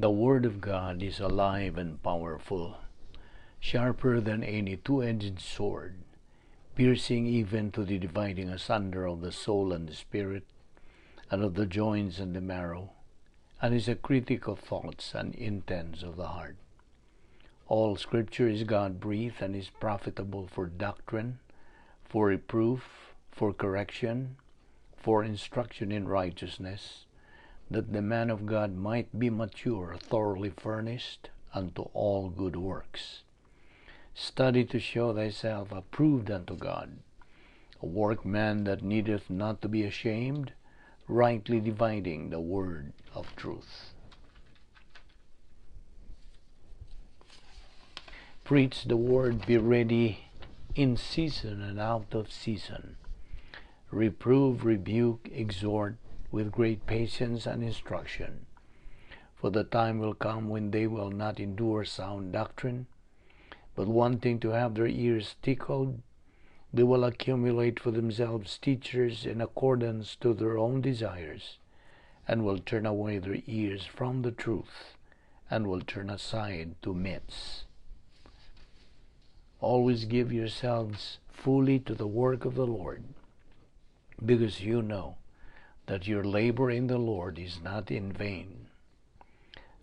The Word of God is alive and powerful, sharper than any two-edged sword, piercing even to the dividing asunder of the soul and the spirit, and of the joints and the marrow, and is a critic of thoughts and intents of the heart. All Scripture is God-breathed and is profitable for doctrine, for reproof, for correction, for instruction in righteousness, that the man of God might be mature, thoroughly furnished unto all good works. Study to show thyself approved unto God, a workman that needeth not to be ashamed, rightly dividing the word of truth. Preach the word, be ready in season and out of season. Reprove, rebuke, exhort with great patience and instruction. For the time will come when they will not endure sound doctrine, but wanting to have their ears tickled, they will accumulate for themselves teachers in accordance to their own desires, and will turn away their ears from the truth, and will turn aside to myths. Always give yourselves fully to the work of the Lord, because you know that your labor in the Lord is not in vain.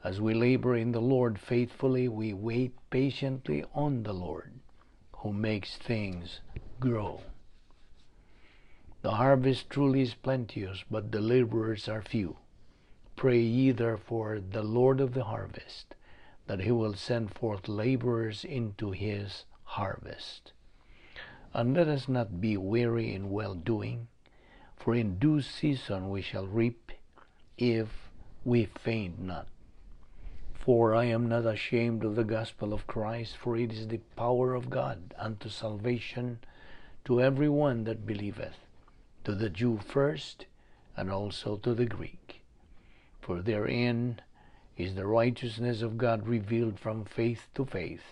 As we labor in the Lord faithfully, we wait patiently on the Lord, who makes things grow. The harvest truly is plenteous, but the laborers are few. Pray ye therefore the Lord of the harvest, that he will send forth laborers into his harvest. And let us not be weary in well-doing, for in due season we shall reap, if we faint not. For I am not ashamed of the gospel of Christ, for it is the power of God unto salvation to every one that believeth, to the Jew first, and also to the Greek. For therein is the righteousness of God revealed from faith to faith,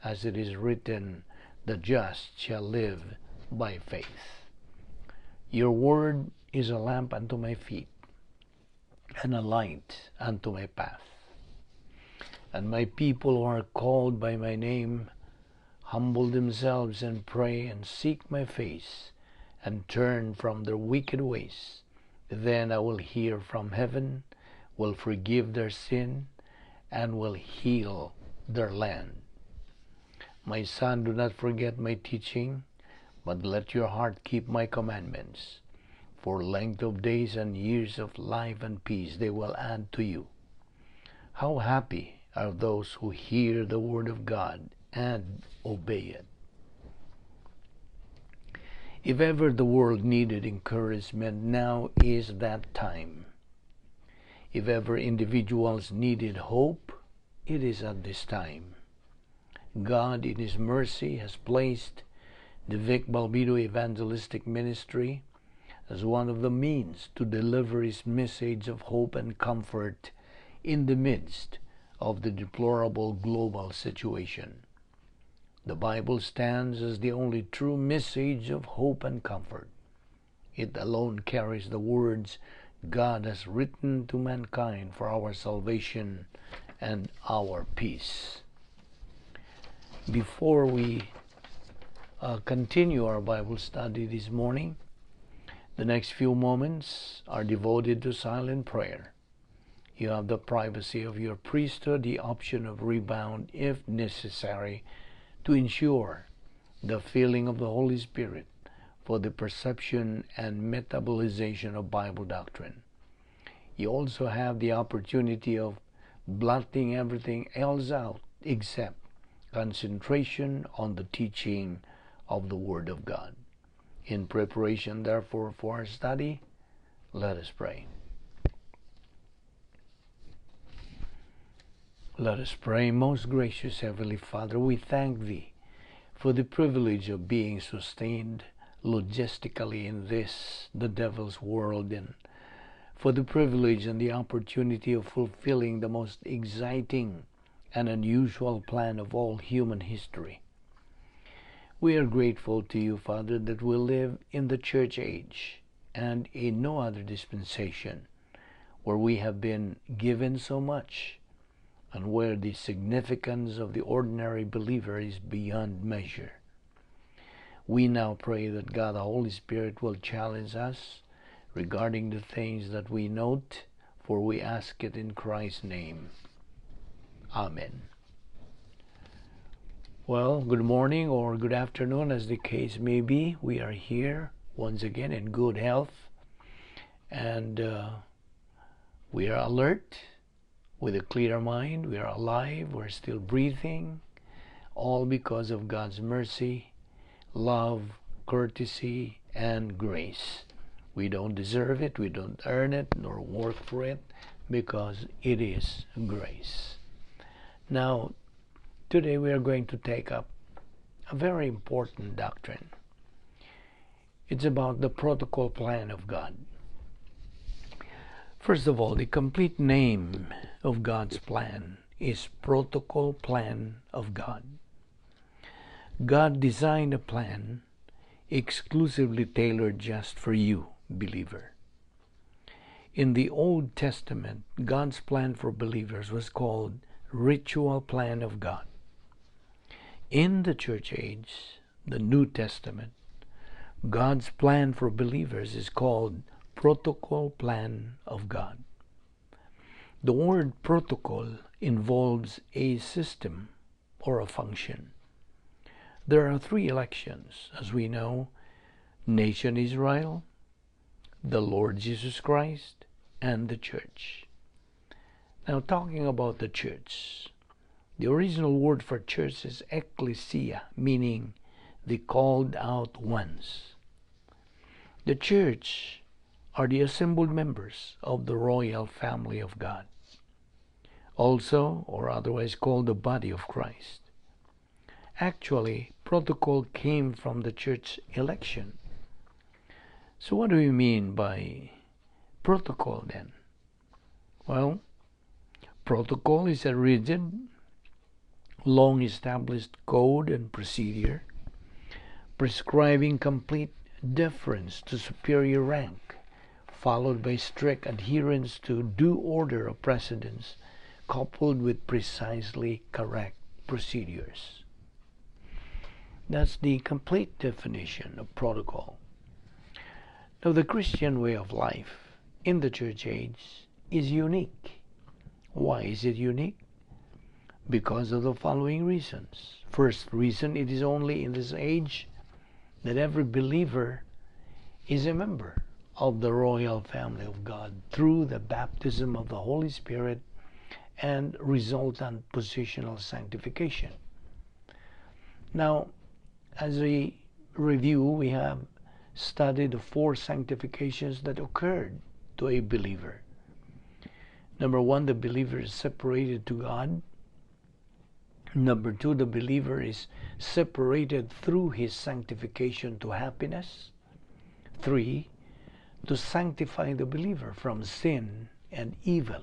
as it is written, the just shall live by faith. Your word is a lamp unto my feet, and a light unto my path. And my people who are called by my name humble themselves and pray and seek my face and turn from their wicked ways. Then I will hear from heaven, will forgive their sin, and will heal their land. My son, do not forget my teaching, but let your heart keep my commandments. For length of days and years of life and peace they will add to you. How happy are those who hear the word of God and obey it. If ever the world needed encouragement, now is that time. If ever individuals needed hope, it is at this time. God in His mercy has placed the Vic Balbido evangelistic ministry as one of the means to deliver His message of hope and comfort in the midst of the deplorable global situation. The Bible stands as the only true message of hope and comfort. It alone carries the words God has written to mankind for our salvation and our peace. Before we continue our Bible study this morning, the next few moments are devoted to silent prayer. You have the privacy of your priesthood, the option of rebound if necessary, to ensure the filling of the Holy Spirit for the perception and metabolization of Bible doctrine. You also have the opportunity of blotting everything else out except concentration on the teaching of the Word of God. In preparation, therefore, for our study, let us pray. Let us pray. Most gracious Heavenly Father, we thank Thee for the privilege of being sustained logistically in this, the devil's world, and for the privilege and the opportunity of fulfilling the most exciting and unusual plan of all human history. We are grateful to You, Father, that we live in the church age and in no other dispensation where we have been given so much and where the significance of the ordinary believer is beyond measure. We now pray that God the Holy Spirit will challenge us regarding the things that we note, for we ask it in Christ's name. Amen. Well, good morning or good afternoon, as the case may be. We are here once again in good health, and we are alert with a clear mind. We are alive. We're still breathing, all because of God's mercy, love, courtesy, and grace. We don't deserve it, we don't earn it, nor work for it, because it is grace. Now, today we are going to take up a very important doctrine. It's about the protocol plan of God. First of all, the complete name of God's plan is Protocol Plan of God. God designed a plan exclusively tailored just for you, believer. In the Old Testament, God's plan for believers was called Ritual Plan of God. In the church age, the New Testament, God's plan for believers is called Protocol Plan of God. The word protocol involves a system or a function. There are three elections, as we know: nation Israel, the Lord Jesus Christ, and the church. Now, talking about the church, the original word for church is ecclesia, meaning the called out ones. The church are the assembled members of the royal family of God, also, or otherwise called the body of Christ. Actually, protocol came from the church election. So what do we mean by protocol then? Well, protocol is a rigid, long-established code and procedure prescribing complete deference to superior rank, followed by strict adherence to due order of precedence, coupled with precisely correct procedures. That's the complete definition of protocol. Now, the Christian way of life in the church age is unique. Why is it unique? Because of the following reasons. First reason, it is only in this age that every believer is a member of the royal family of God through the baptism of the Holy Spirit and resultant positional sanctification. Now, as a review, we have studied the four sanctifications that occurred to a believer. Number one, the believer is separated to God. Number two, the believer is separated through his sanctification to happiness. 3, to sanctify the believer from sin and evil.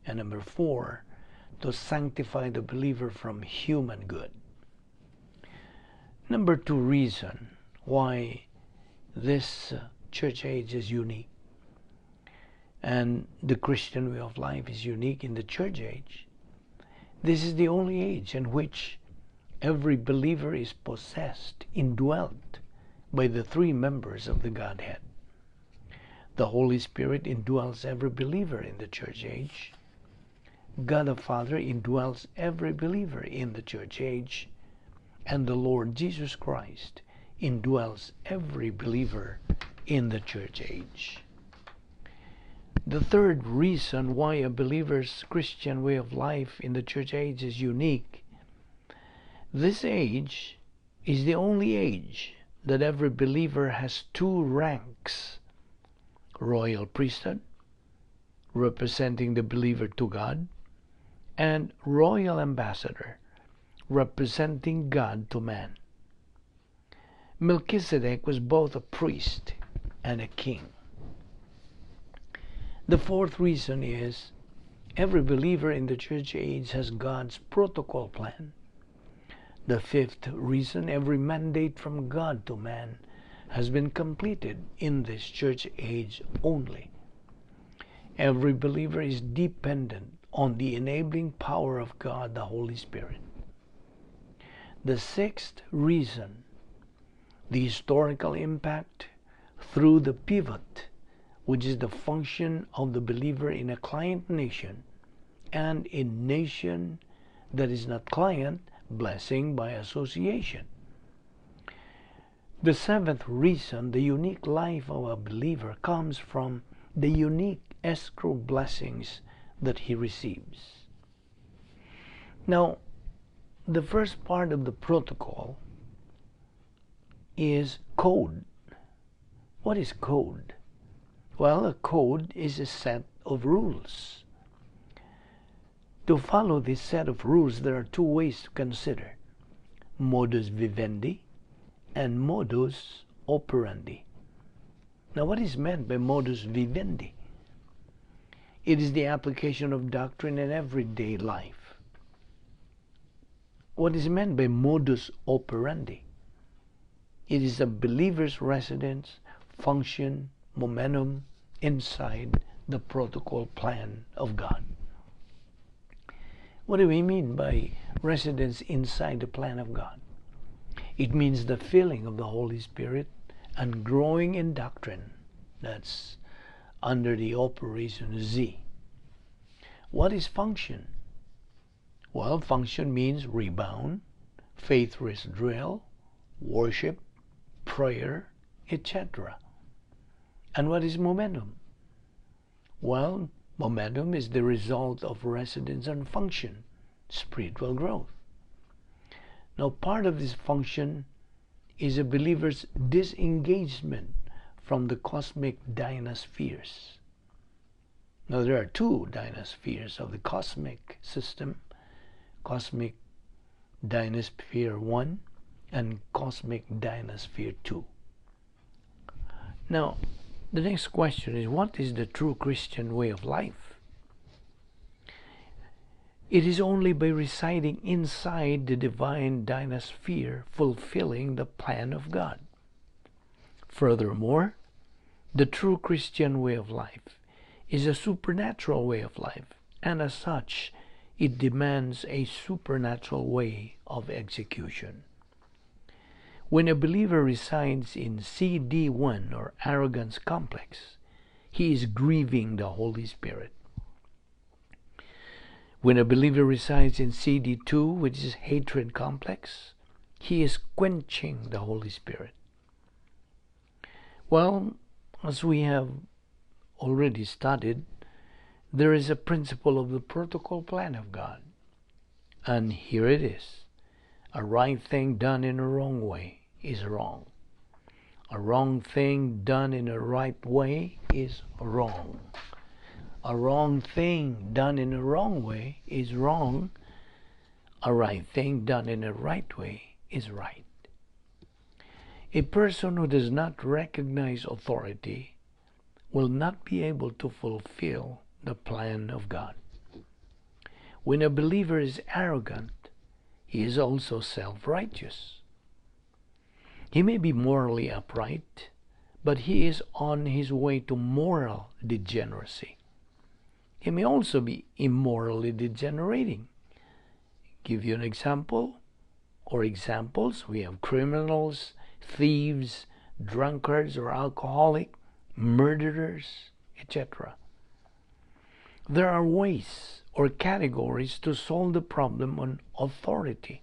And number 4, to sanctify the believer from human good. Number 2 reason why this church age is unique and the Christian way of life is unique in the church age. This is the only age in which every believer is possessed, indwelt by the three members of the Godhead. The Holy Spirit indwells every believer in the church age. God the Father indwells every believer in the church age. And the Lord Jesus Christ indwells every believer in the church age. The third reason why a believer's Christian way of life in the church age is unique: this age is the only age that every believer has 2 ranks: royal priesthood, representing the believer to God, and royal ambassador, representing God to man. Melchizedek was both a priest and a king. The fourth reason is every believer in the church age has God's protocol plan. The fifth reason, every mandate from God to man has been completed in this church age only. Every believer is dependent on the enabling power of God, the Holy Spirit. The sixth reason, the historical impact through the pivot, which is the function of the believer in a client nation and a nation that is not client, blessing by association. The seventh reason, the unique life of a believer comes from the unique escrow blessings that he receives. Now, the first part of the protocol is code. What is code? Well, a code is a set of rules. To follow this set of rules, there are two ways to consider: modus vivendi and modus operandi. Now, what is meant by modus vivendi? It is the application of doctrine in everyday life. What is meant by modus operandi? It is a believer's residence, function, momentum inside the protocol plan of God. What do we mean by residence inside the plan of God? It means the filling of the Holy Spirit and growing in doctrine. That's under the operation Z. What is function? Well, function means rebound, faith risk drill, worship, prayer, etc. And what is momentum? Well, momentum is the result of residence and function, spiritual growth. Now, part of this function is a believer's disengagement from the cosmic dynaspheres. Now, there are two dynaspheres of the cosmic system: cosmic dynasphere 1 and cosmic dynasphere 2. Now, the next question is, what is the true Christian way of life? It is only by residing inside the divine dynasphere, fulfilling the plan of God. Furthermore, the true Christian way of life is a supernatural way of life, and as such, it demands a supernatural way of execution. When a believer resides in CD1 or arrogance complex, he is grieving the Holy Spirit. When a believer resides in CD2, which is hatred complex, he is quenching the Holy Spirit. Well, as we have already studied, there is a principle of the protocol plan of God. And here it is: a right thing done in a wrong way is wrong. A wrong thing done in a right way is wrong. A wrong thing done in a wrong way is wrong. A right thing done in a right way is right. A person who does not recognize authority will not be able to fulfill the plan of God. When a believer is arrogant, he is also self-righteous. He may be morally upright, but he is on his way to moral degeneracy. He may also be immorally degenerating. Give you an example, or examples. We have criminals, thieves, drunkards or alcoholic, murderers, etc. There are ways or categories to solve the problem on authority.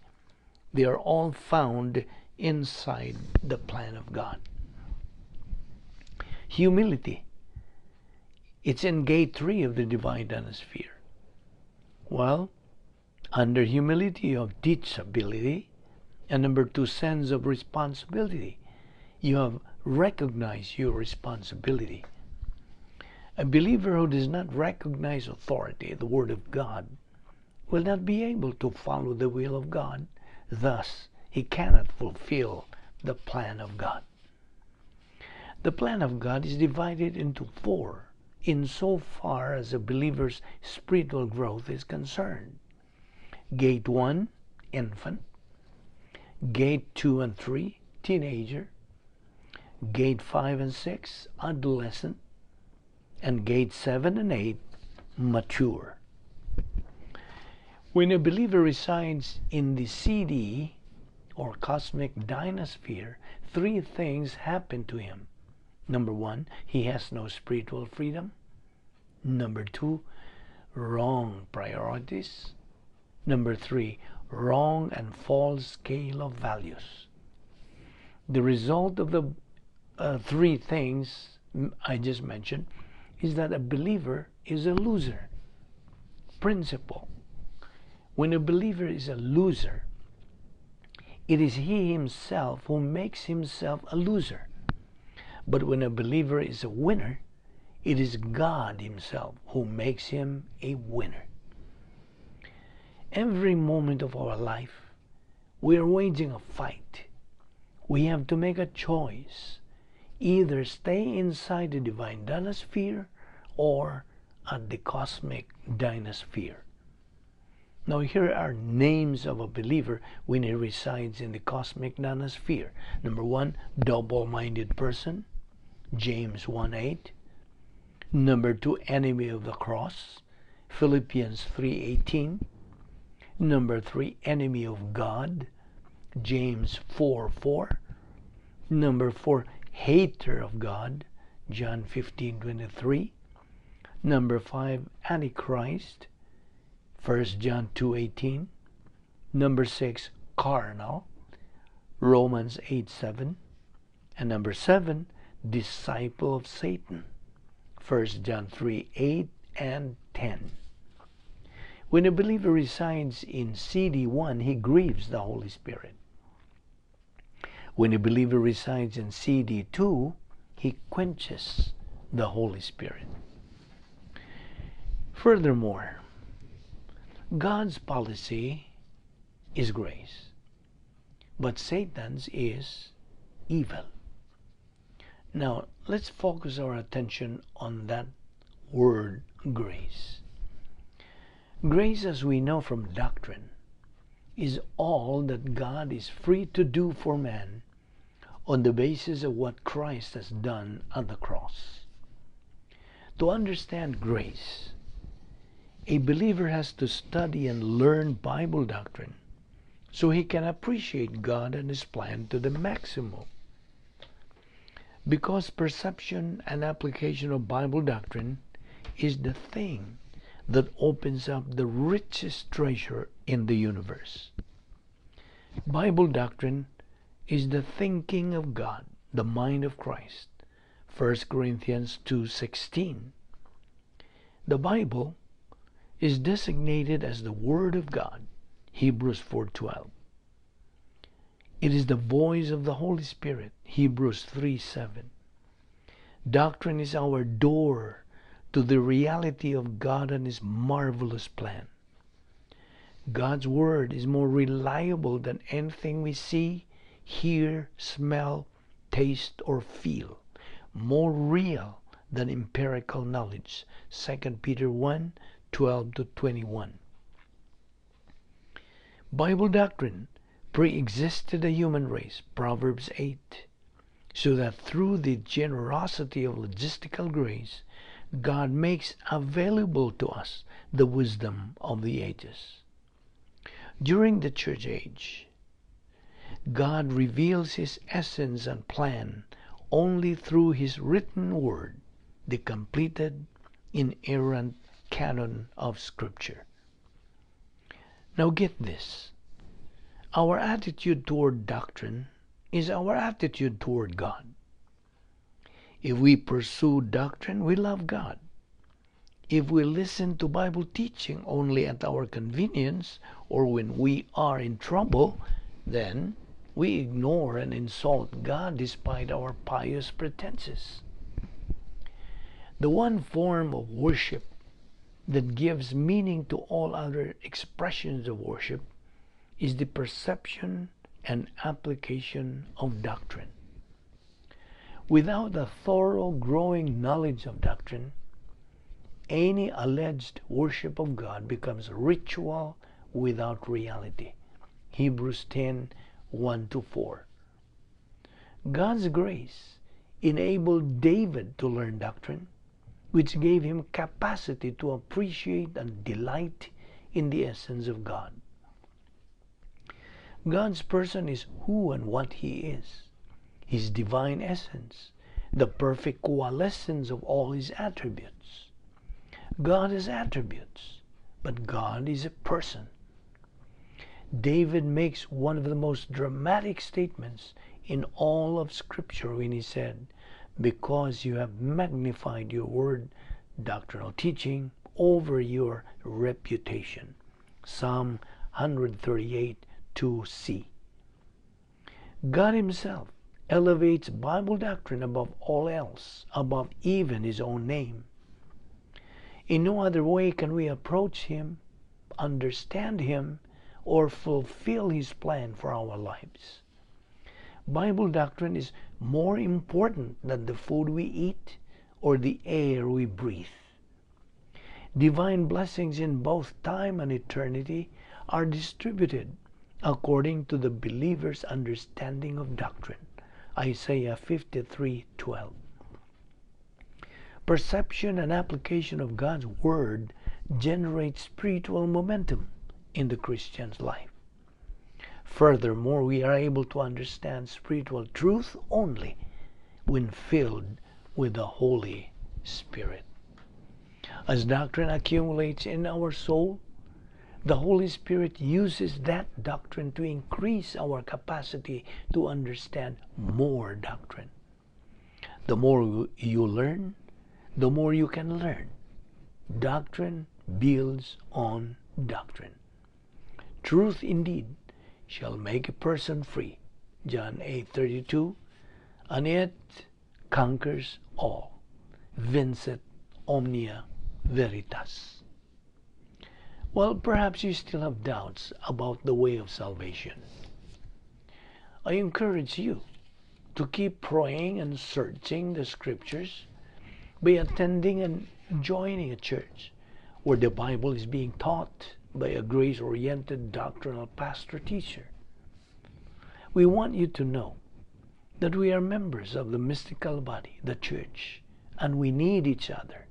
They are all found inside the plan of God. Humility. It's in gate 3 of the divine dynasphere. Well, under humility you have teachability, and number 2, sense of responsibility. You have recognized your responsibility. A believer who does not recognize authority, the Word of God, will not be able to follow the will of God. Thus, he cannot fulfill the plan of God. The plan of God is divided into 4 insofar as a believer's spiritual growth is concerned. Gate 1, infant. Gate 2 and 3, teenager. Gate 5 and 6, adolescent. And gate 7 and 8, mature. When a believer resides in the CD or cosmic dynasphere, three things happen to him. Number one, he has no spiritual freedom. Number two, wrong priorities. Number three, wrong and false scale of values. The result of the three things I just mentioned is that a believer is a loser. Principle. When a believer is a loser, it is he himself who makes himself a loser. But when a believer is a winner, it is God himself who makes him a winner. Every moment of our life, we are waging a fight. We have to make a choice. Either stay inside the divine dynasphere or at the cosmic dynasphere. Now here are names of a believer when he resides in the cosmic dynasphere. Number one, double-minded person, James 1:8. Number two, enemy of the cross, Philippians 3:18. Number three, enemy of God, James 4:4. Number four, hater of God, John 15:23. Number five, Antichrist, 1 John 2:18. Number six, carnal, Romans 8:7. And number seven, disciple of Satan, 1 John 3:8 and 10. When a believer resides in CD1, he grieves the Holy Spirit. When a believer resides in CD2, he quenches the Holy Spirit. Furthermore, God's policy is grace, but Satan's is evil. Now, let's focus our attention on that word, grace. Grace, as we know from doctrine, is all that God is free to do for man on the basis of what Christ has done at the cross. To understand grace, a believer has to study and learn Bible doctrine so he can appreciate God and His plan to the maximum. Because perception and application of Bible doctrine is the thing that opens up the richest treasure in the universe. Bible doctrine is the thinking of God, the mind of Christ. 1 Corinthians 2:16. The Bible is designated as the Word of God, Hebrews 4:12. It is the voice of the Holy Spirit, Hebrews 3:7. Doctrine is our door to the reality of God and His marvelous plan. God's Word is more reliable than anything we see, hear, smell, taste, or feel. More real than empirical knowledge. 2 Peter 1:12-21. Bible doctrine pre-existed the human race, Proverbs 8, so that through the generosity of logistical grace, God makes available to us the wisdom of the ages. During the church age, God reveals His essence and plan only through His written word, the completed, inerrant canon of Scripture. Now get this. Our attitude toward doctrine is our attitude toward God. If we pursue doctrine, we love God. If we listen to Bible teaching only at our convenience or when we are in trouble, then we ignore and insult God despite our pious pretenses. The one form of worship that gives meaning to all other expressions of worship is the perception and application of doctrine. Without a thorough growing knowledge of doctrine, any alleged worship of God becomes ritual without reality. Hebrews 10:1-4. God's grace enabled David to learn doctrine, which gave him capacity to appreciate and delight in the essence of God. God's person is who and what He is. His divine essence, the perfect coalescence of all His attributes. God has attributes, but God is a person. David makes one of the most dramatic statements in all of Scripture when he said, "Because you have magnified your word, doctrinal teaching, over your reputation." Psalm 138, 2c. God Himself elevates Bible doctrine above all else, above even His own name. In no other way can we approach Him, understand Him, or fulfill His plan for our lives. Bible doctrine is more important than the food we eat or the air we breathe. Divine blessings in both time and eternity are distributed according to the believer's understanding of doctrine. Isaiah 53:12. Perception and application of God's Word generates spiritual momentum in the Christian's life. Furthermore, we are able to understand spiritual truth only when filled with the Holy Spirit. As doctrine accumulates in our soul, the Holy Spirit uses that doctrine to increase our capacity to understand more doctrine. The more you learn, the more you can learn. Doctrine builds on doctrine. Truth indeed shall make a person free. John 8:32. And it conquers all. Vincit omnia veritas. Well, perhaps you still have doubts about the way of salvation. I encourage you to keep praying and searching the Scriptures by attending and joining a church where the Bible is being taught by a grace-oriented doctrinal pastor-teacher. We want you to know that we are members of the mystical body, the church, and we need each other.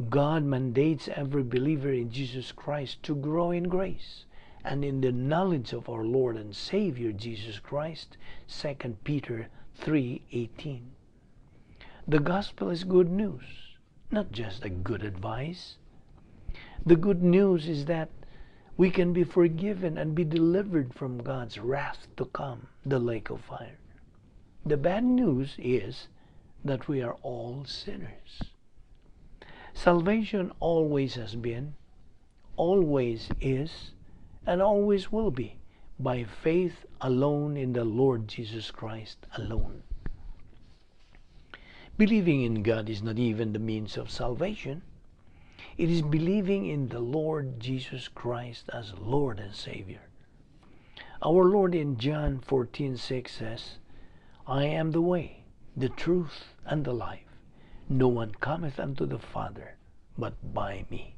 God mandates every believer in Jesus Christ to grow in grace and in the knowledge of our Lord and Savior Jesus Christ, 2 Peter 3:18. The gospel is good news, not just a good advice. The good news is that we can be forgiven and be delivered from God's wrath to come, the lake of fire. The bad news is that we are all sinners. Salvation always has been, always is, and always will be by faith alone in the Lord Jesus Christ alone. Believing in God is not even the means of salvation. It is believing in the Lord Jesus Christ as Lord and Savior. Our Lord in John 14:6 says, "I am the way, the truth, and the life. No one cometh unto the Father but by me."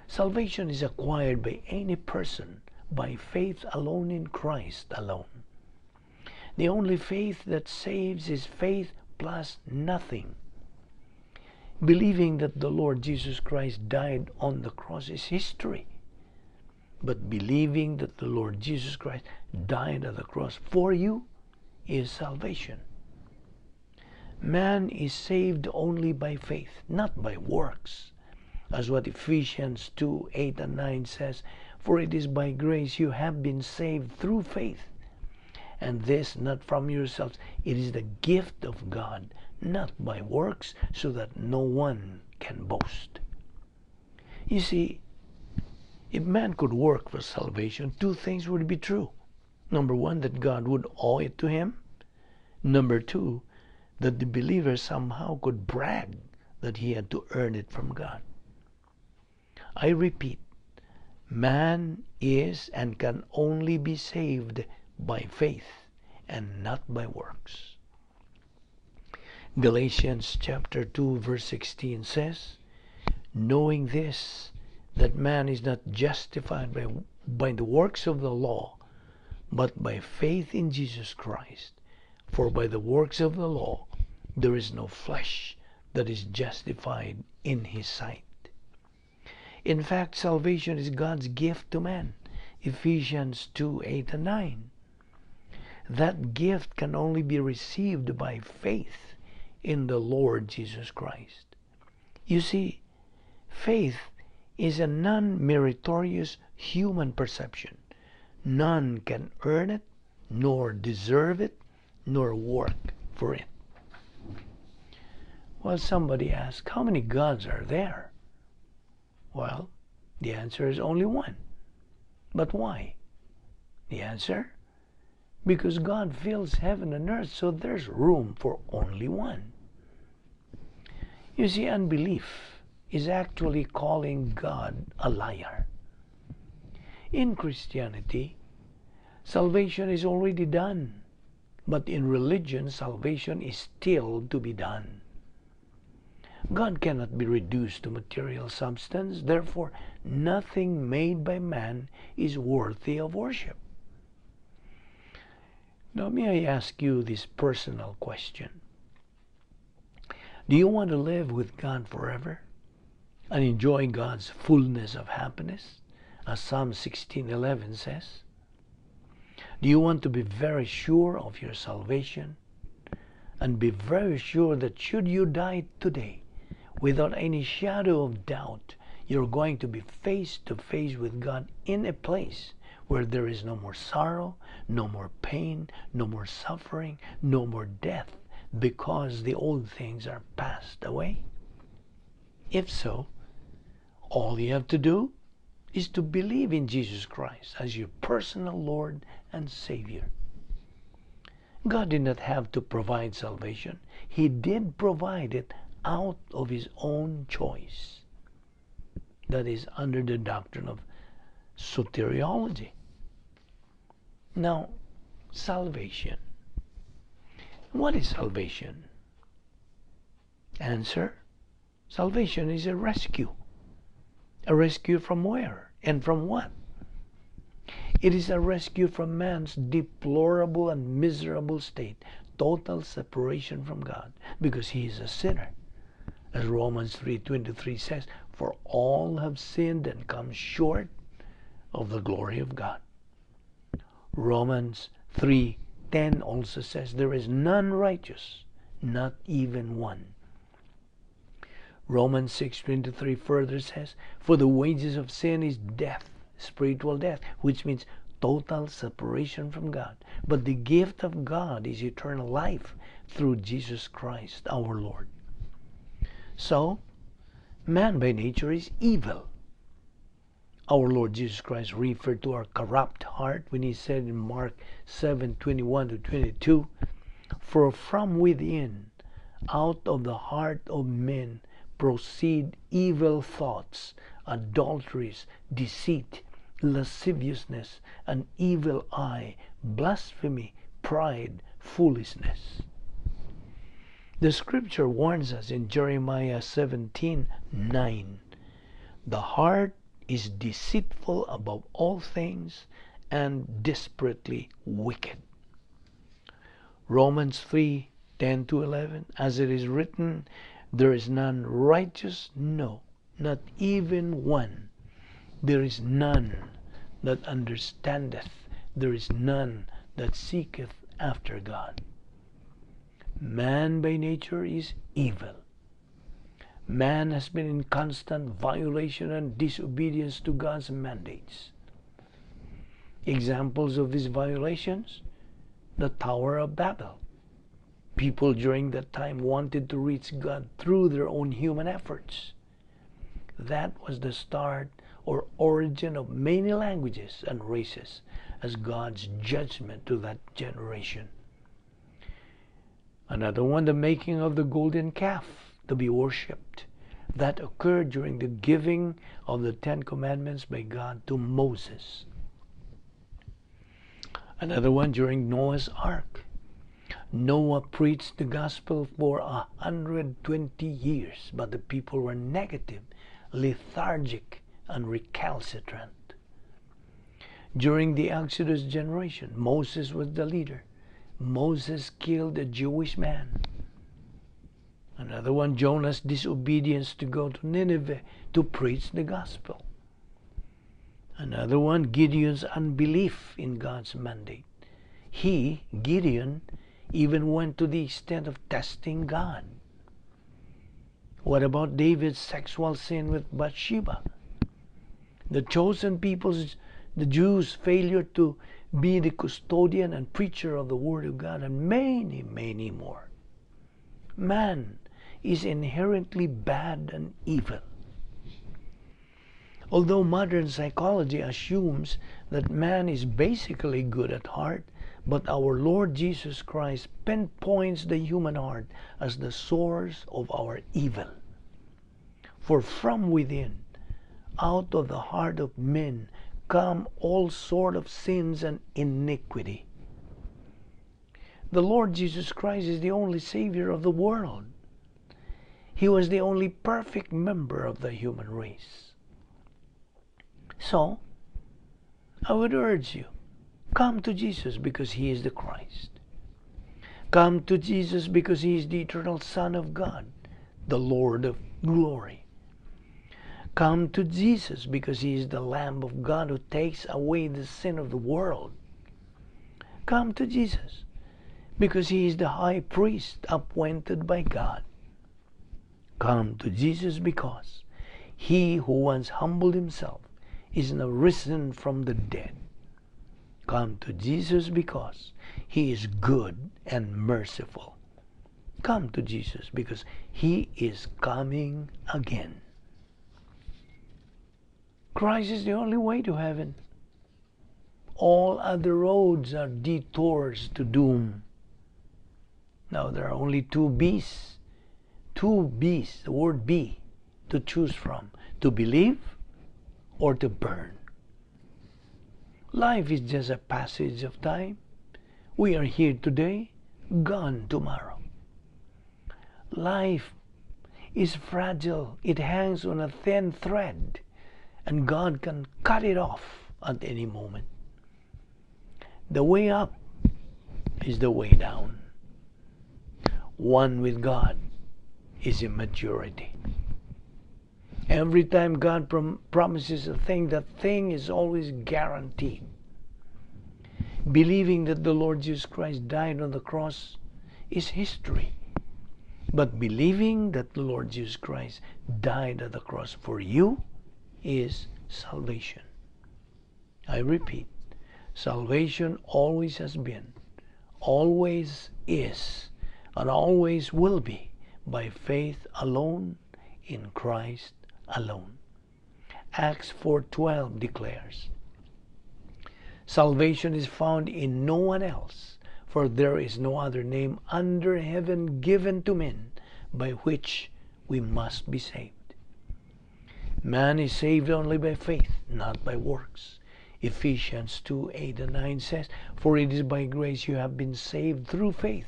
Salvation is acquired by any person by faith alone in Christ alone. The only faith that saves is faith plus nothing. Believing that the Lord Jesus Christ died on the cross is history. But believing that the Lord Jesus Christ died on the cross for you is salvation. Man is saved only by faith, not by works. As what Ephesians 2:8 and 9 says, "For it is by grace you have been saved through faith. And this not from yourselves, it is the gift of God, not by works, so that no one can boast." You see, if man could work for salvation, two things would be true. Number one, that God would owe it to him. Number two, that the believer somehow could brag that he had to earn it from God. I repeat, man is and can only be saved by faith and not by works. Galatians chapter 2 verse 16 says, "Knowing this, that man is not justified by the works of the law, but by faith in Jesus Christ. For by the works of the law there is no flesh that is justified in his sight." In fact, salvation is God's gift to man. Ephesians 2:8 and 9. That gift can only be received by faith in the Lord Jesus Christ. You see, faith is a non-meritorious human perception. None can earn it, nor deserve it, nor work for it. Well, somebody asks, how many gods are there? Well, the answer is only one. But why? The answer? Because God fills heaven and earth, so there's room for only one. You see, unbelief is actually calling God a liar. In Christianity, salvation is already done, but in religion, salvation is still to be done. God cannot be reduced to material substance, therefore nothing made by man is worthy of worship. Now may I ask you this personal question. Do you want to live with God forever and enjoy God's fullness of happiness, as Psalm 16:11 says? Do you want to be very sure of your salvation and be very sure that should you die today, without any shadow of doubt, you're going to be face to face with God in a place where there is no more sorrow, no more pain, no more suffering, no more death, because the old things are passed away? If so, all you have to do is to believe in Jesus Christ as your personal Lord and Savior. God did not have to provide salvation. He did provide it out of His own choice. That is under the doctrine of soteriology. Now, salvation. What is salvation? Answer: salvation is a rescue. A rescue from where and from what? It is a rescue from man's deplorable and miserable state, total separation from God, because he is a sinner. As Romans 3:23 says, for all have sinned and come short of the glory of God. Romans 3:10 also says, there is none righteous, not even one. Romans 6:23 further says, for the wages of sin is death, spiritual death, which means total separation from God. But the gift of God is eternal life through Jesus Christ our Lord. So, man by nature is evil. Our Lord Jesus Christ referred to our corrupt heart when He said in Mark 7:21-22, for from within, out of the heart of men, proceed evil thoughts, adulteries, deceit, lasciviousness, an evil eye, blasphemy, pride, foolishness. The scripture warns us in Jeremiah 17:9, the heart is deceitful above all things and desperately wicked. Romans 3:10-11, as it is written, there is none righteous, no, not even one. There is none that understandeth. There is none that seeketh after God. Man by nature is evil. Man has been in constant violation and disobedience to God's mandates. Examples of these violations: the Tower of Babel. People during that time wanted to reach God through their own human efforts. That was the start or origin of many languages and races as God's judgment to that generation. Another one, the making of the golden calf to be worshipped. That occurred during the giving of the 10 Commandments by God to Moses. Another one during Noah's Ark. Noah preached the gospel for 120 years, but the people were negative, lethargic, and recalcitrant. During the Exodus generation, Moses was the leader. Moses killed a Jewish man. Another one, Jonah's disobedience to go to Nineveh to preach the gospel. Another one, Gideon's unbelief in God's mandate. He, Gideon, even went to the extent of testing God. What about David's sexual sin with Bathsheba? The chosen people's, the Jews' failure to be the custodian and preacher of the Word of God, and many, many more. Man is inherently bad and evil. Although modern psychology assumes that man is basically good at heart, but our Lord Jesus Christ pinpoints the human heart as the source of our evil. For from within, out of the heart of men, come all sort of sins and iniquity. The Lord Jesus Christ is the only Savior of the world. He was the only perfect member of the human race. So, I would urge you, come to Jesus because He is the Christ. Come to Jesus because He is the eternal Son of God, the Lord of glory. Come to Jesus because He is the Lamb of God who takes away the sin of the world. Come to Jesus because He is the high priest appointed by God. Come to Jesus because He who once humbled Himself is now risen from the dead. Come to Jesus because He is good and merciful. Come to Jesus because He is coming again. Christ is the only way to heaven. All other roads are detours to doom. Now there are only two B's, the word B, to choose from: to believe or to burn. Life is just a passage of time. We are here today, gone tomorrow. Life is fragile. It hangs on a thin thread, and God can cut it off at any moment. The way up is the way down. One with God is immaturity. Every time God promises a thing, that thing is always guaranteed. Believing that the Lord Jesus Christ died on the cross is history. But believing that the Lord Jesus Christ died at the cross for you is salvation. I repeat, salvation always has been, always is, and always will be by faith alone in Christ alone. Acts 4:12 declares, salvation is found in no one else, for there is no other name under heaven given to men by which we must be saved. Man is saved only by faith, not by works. Ephesians 2:8-9 says, for it is by grace you have been saved through faith,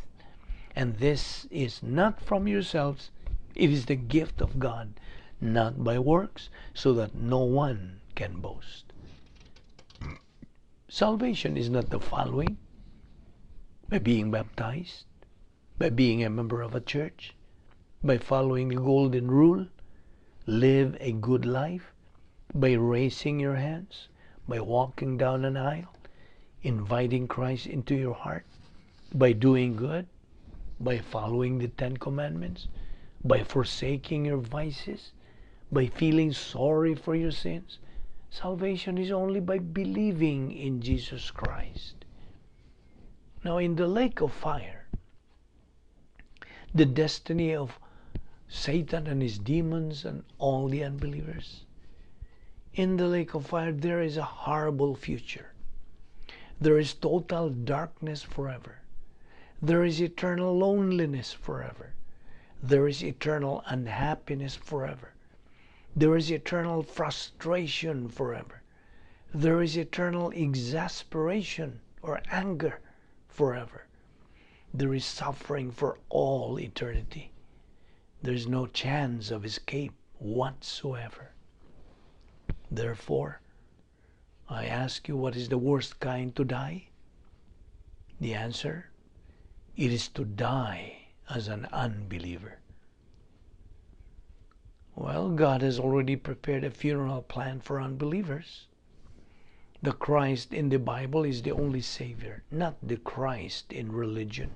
and this is not from yourselves, it is the gift of God, not by works, so that no one can boast. Salvation is not the following: by being baptized, by being a member of a church, by following the golden rule, live a good life, by raising your hands, by walking down an aisle, inviting Christ into your heart, by doing good, by following the Ten Commandments, by forsaking your vices, by feeling sorry for your sins. Salvation is only by believing in Jesus Christ. Now, in the lake of fire, the destiny of Satan and his demons and all the unbelievers, in the lake of fire there is a horrible future. There is total darkness forever. There is eternal loneliness forever. There is eternal unhappiness forever. There is eternal frustration forever. There is eternal exasperation or anger forever. There is suffering for all eternity. There is no chance of escape whatsoever. Therefore, I ask you, what is the worst kind to die? The answer, it is to die as an unbeliever. Well, God has already prepared a funeral plan for unbelievers. The Christ in the Bible is the only Savior, not the Christ in religion.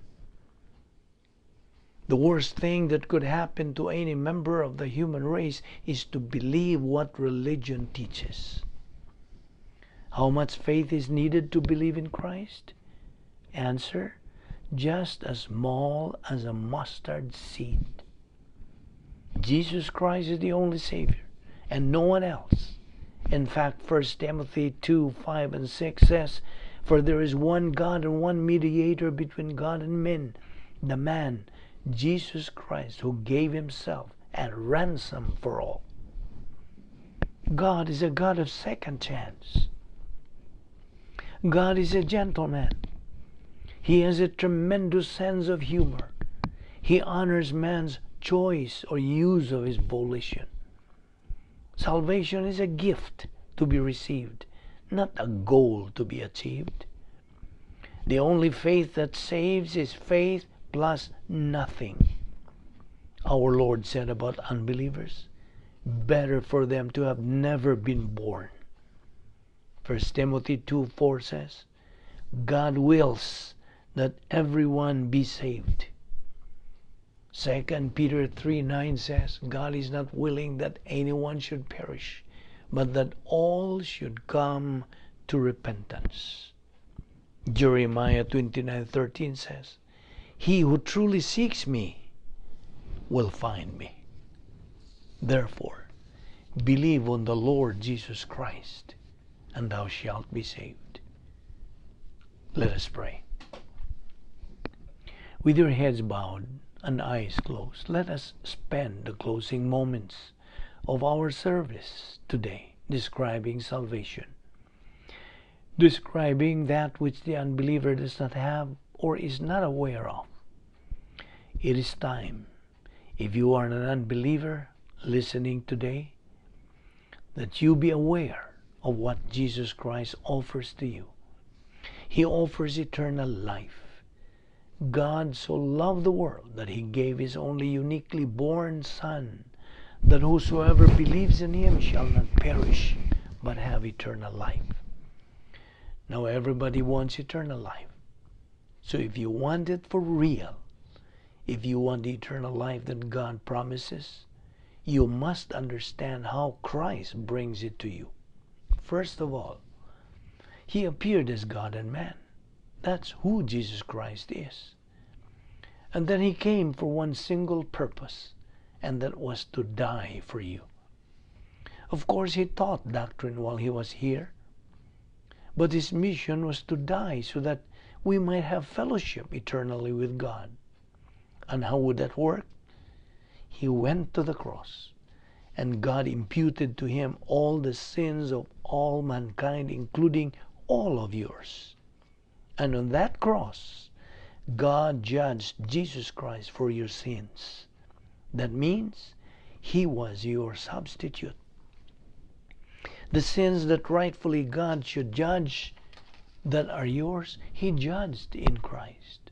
The worst thing that could happen to any member of the human race is to believe what religion teaches. How much faith is needed to believe in Christ? Answer, just as small as a mustard seed. Jesus Christ is the only Savior, and no one else. In fact, 1 Timothy 2:5 and 6 says, "For there is one God and one mediator between God and men, the man, Jesus Christ, who gave himself a ransom for all." God is a God of second chance. God is a gentleman. He has a tremendous sense of humor. He honors man's choice or use of his volition. Salvation is a gift to be received, not a goal to be achieved. The only faith that saves is faith plus nothing. Our Lord said about unbelievers, better for them to have never been born. 1 Timothy 2:4 says, God wills that everyone be saved. 2 Peter 3:9 says, God is not willing that anyone should perish, but that all should come to repentance. Jeremiah 29:13 says, He who truly seeks me will find me. Therefore, believe on the Lord Jesus Christ, and thou shalt be saved. Let us pray. With your heads bowed and eyes closed, let us spend the closing moments of our service today describing salvation, describing that which the unbeliever does not have or is not aware of. It is time, if you are an unbeliever listening today, that you be aware of what Jesus Christ offers to you. He offers eternal life. God so loved the world that He gave His only uniquely born Son, that whosoever believes in Him shall not perish, but have eternal life. Now everybody wants eternal life. So if you want it for real, if you want the eternal life that God promises, you must understand how Christ brings it to you. First of all, He appeared as God and man. That's who Jesus Christ is. And then He came for one single purpose, and that was to die for you. Of course, He taught doctrine while He was here, but His mission was to die so that we might have fellowship eternally with God. And how would that work? He went to the cross, and God imputed to Him all the sins of all mankind, including all of yours. And on that cross, God judged Jesus Christ for your sins. That means He was your substitute. The sins that rightfully God should judge that are yours, He judged in Christ.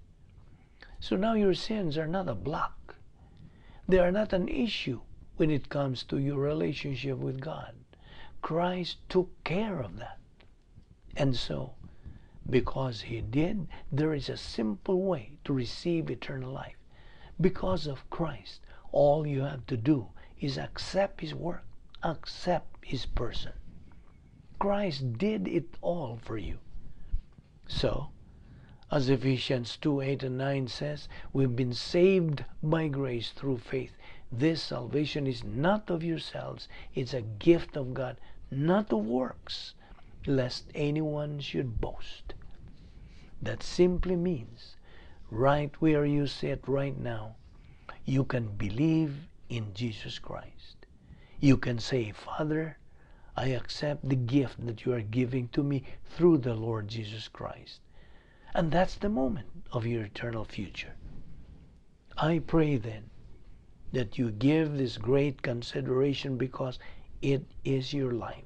So now your sins are not a block. They are not an issue when it comes to your relationship with God. Christ took care of that. And so, because He did, there is a simple way to receive eternal life. Because of Christ, all you have to do is accept His work, accept His person. Christ did it all for you. So, as Ephesians 2:8 and 9 says, we've been saved by grace through faith. This salvation is not of yourselves, it's a gift of God, not of works, lest anyone should boast. That simply means, right where you sit right now, you can believe in Jesus Christ. You can say, Father, I accept the gift that you are giving to me through the Lord Jesus Christ. And that's the moment of your eternal future. I pray then that you give this great consideration because it is your life.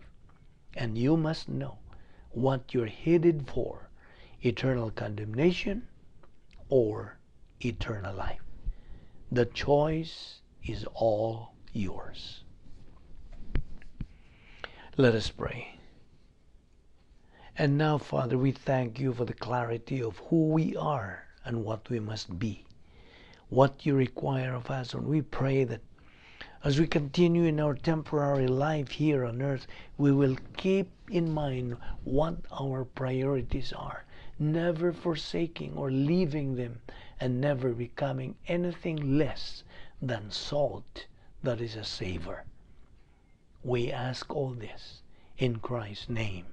And you must know what you're headed for, eternal condemnation or eternal life. The choice is all yours. Let us pray. And now, Father, we thank you for the clarity of who we are and what we must be, what you require of us. And we pray that as we continue in our temporary life here on earth, we will keep in mind what our priorities are, never forsaking or leaving them, and never becoming anything less than salt that is a savor. We ask all this in Christ's name.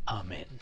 Amen.